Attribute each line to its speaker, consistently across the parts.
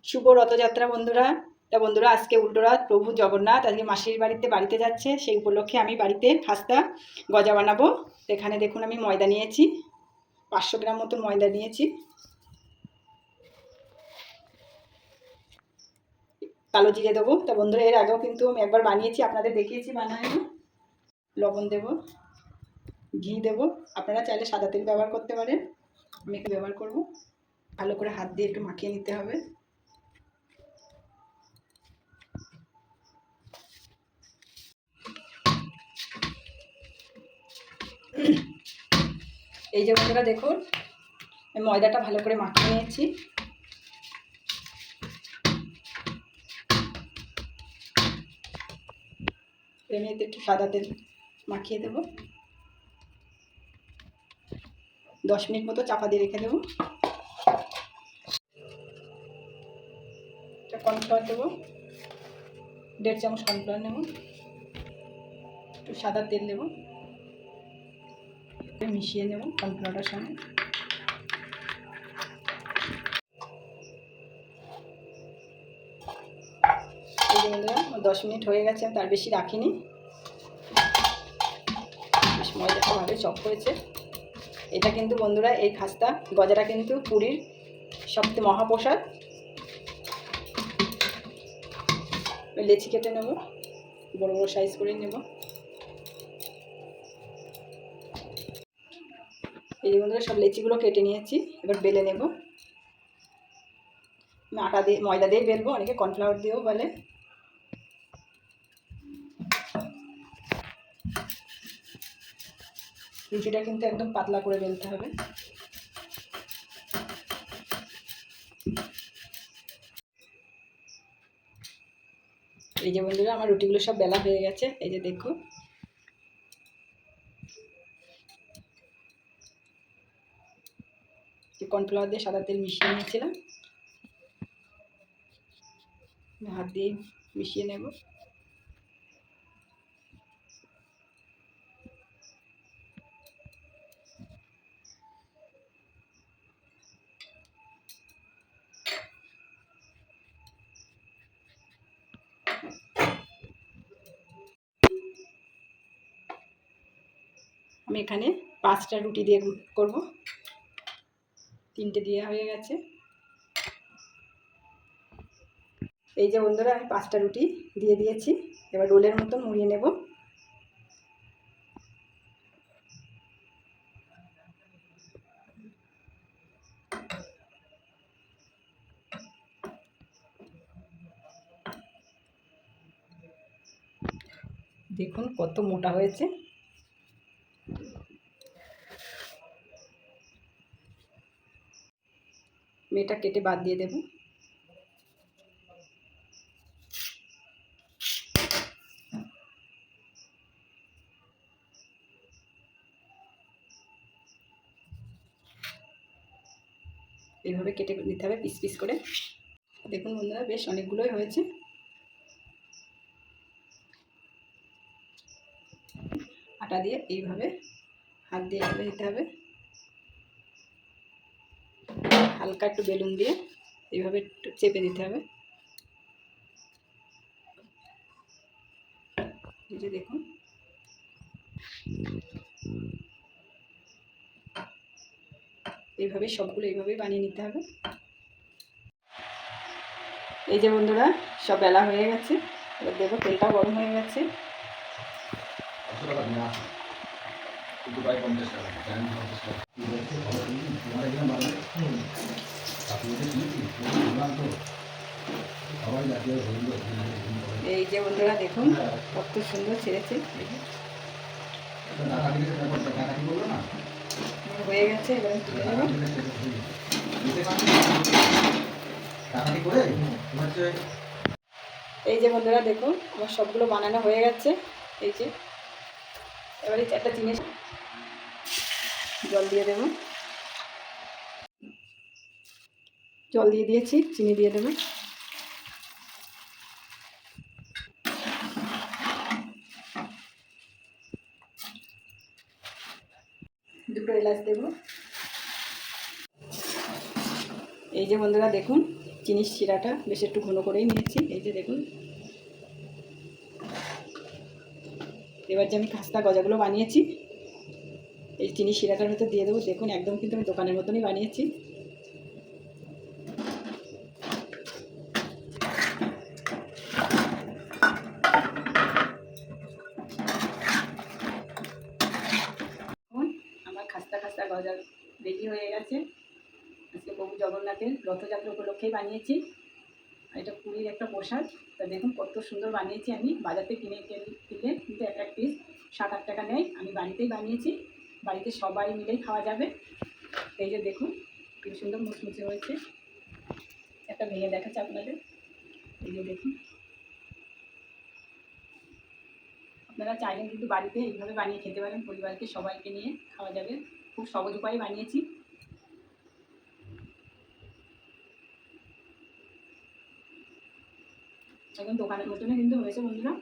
Speaker 1: শুভ রথযাত্রা বন্ধুরা। তা বন্ধুরা, আজকে উল্টোরথ, প্রভু জগন্নাথ আজকে মাসির বাড়িতে যাচ্ছে। সেই উপলক্ষে আমি বাড়িতে খাস্তা গজা বানাবো। এখানে দেখুন আমি ময়দা নিয়েছি, 500 গ্রাম মতো ময়দা নিয়েছি। কালো জিরে দেবো। তা বন্ধুরা, এর আগেও কিন্তু আমি একবার বানিয়েছি, আপনাদের দেখিয়েছি বানানো। লবণ দেব, ঘি দেব। আপনারা চাইলে সাদা তেল ব্যবহার করতে পারেন, আমি একটু ব্যবহার করব। ভালো করে হাত দিয়ে একটু মাখিয়ে নিতে হবে। এই যে বন্ধুরা দেখুন, আমি ময়দাটা ভালো করে মাখিয়ে নিয়েছি। এমনিতে একটু সাদা তেল মাখিয়ে দেব। 10 মিনিট মতো চাপা দিয়ে রেখে দেবো। কর্নফ্লাওয়ার দেবো, 1.5 চামচ কর্নফ্লাওয়ার নেব। একটু সাদা তেল দেবো, মিশিয়ে নেব কর্নফ্লাওয়ারের সঙ্গে। এই যে বন্ধুরা, 10 মিনিট হয়ে গেছে, আমি তার বেশি রাখিনি। বেশ ময়দাটা ভালোই চপ হয়েছে। এটা কিন্তু বন্ধুরা, এই খাস্তা গজাটা কিন্তু পুরীর সবচেয়ে মহাপ্রসাদ। লেচি কেটে নেব, বড় বড় সাইজ করে নেব। এই যে বন্ধুরা, সব লেচিগুলো কেটে নিয়েছি। এবার বেলে নেব। আটা দিয়ে, ময়দা দিয়ে বেলবো, অনেকে কর্নফ্লাওয়ার দিয়েও বলে। রুটিটা কিন্তু একদম পাতলা করে বেলতে হবে। এই যে বন্ধুরা, আমার রুটিগুলো সব বেলা হয়ে গেছে। এই যে দেখো, কর্নফ্লাওয়ার দিয়ে সাদা তেল মিশিয়ে নিয়েছিলাম, হাত দিয়ে মিশিয়ে নেব। আমি এখানে 5টা রুটি দিয়ে করব। 3টে দেওয়া হয়ে গেছে। এই যে বন্ধুরা, আমি 5টা রুটি দিয়ে দিয়েছি। এবার রোলের মতন মুড়িয়ে নেব। দেখুন কত মোটা হয়েছে। মেয়েটা কেটে বাদ দিয়ে দেব। এইভাবে কেটে নিতে হবে পিস পিস করে। দেখুন বন্ধুরা, বেশ অনেকগুলোই হয়েছে। আটা দিয়ে এইভাবে হাত দিয়ে এইভাবে দিতে হবে। হালকা একটু বেলুন দিয়ে এইভাবে একটু চেপে দিতে হবে। এই যে দেখুন, এইভাবে সবগুলো এইভাবেই বানিয়ে নিতে হবে। এই যে বন্ধুরা, সব বেলা হয়ে গেছে। এবার দেখো, তেলটা গরম হয়ে গেছে। এই যে বন্ধুরা দেখুন, কত সুন্দর ছেড়েছে। হয়ে গেছে, এবার তুলে নেব। এই যে বন্ধুরা দেখুন, আমার সবগুলো বানানো হয়ে গেছে। এই যে, এবারে একটা জিনিস, জল দিয়ে দেব। জল দিয়ে দিয়েছি, চিনি দিয়ে দেব। দুটো এলাচ দেব। এই যে বন্ধুরা দেখুন, চিনির শিরাটা বেশ একটু ঘন করেই নিয়েছি, এই যে দেখুন। এবার যে আমি খাস্তা গজাগুলো বানিয়েছি এই চিনির শিরাটার ভেতর দিয়ে দেবো। দেখুন একদম কিন্তু আমি দোকানের মতনই বানিয়েছি। আমার খাস্তা খাস্তা গজা রেডি হয়ে গেছে। আজকে প্রভু জগন্নাথের রথযাত্রা উপলক্ষেই বানিয়েছি। এটা পুরীর একটা প্রসাদ। তা দেখুন কত সুন্দর বানিয়েছি আমি। বাজারে কিনলে কিন্তু এক এক পিস 7-8 টাকা নেয়। আমি বাড়িতেই বানিয়েছি, বাড়িতে সবাই মিলেই খাওয়া যাবে। এই যে দেখুন কি সুন্দর মুচমুচে হয়েছে। একটা ভেঙে দেখাচ্ছে আপনাদের, এই যে দেখুন। আপনারা চাইলে কিন্তু বাড়িতে এইভাবে বানিয়ে খেতে পারেন, পরিবারকে সবাইকে নিয়ে খাওয়া যাবে। খুব সহজ উপায়ে বানিয়েছি। একদম দোকানের মতনই কিন্তু হয়েছে বন্ধুরা।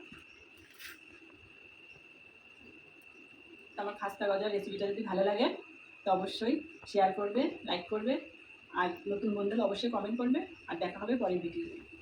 Speaker 1: আমার খাস্তা গজার রেসিপিটা যদি ভালো লাগে তো অবশ্যই শেয়ার করবে, লাইক করবে, আর নতুন বন্ধুরা অবশ্যই কমেন্ট করবে। আর দেখা হবে পরের ভিডিওতে।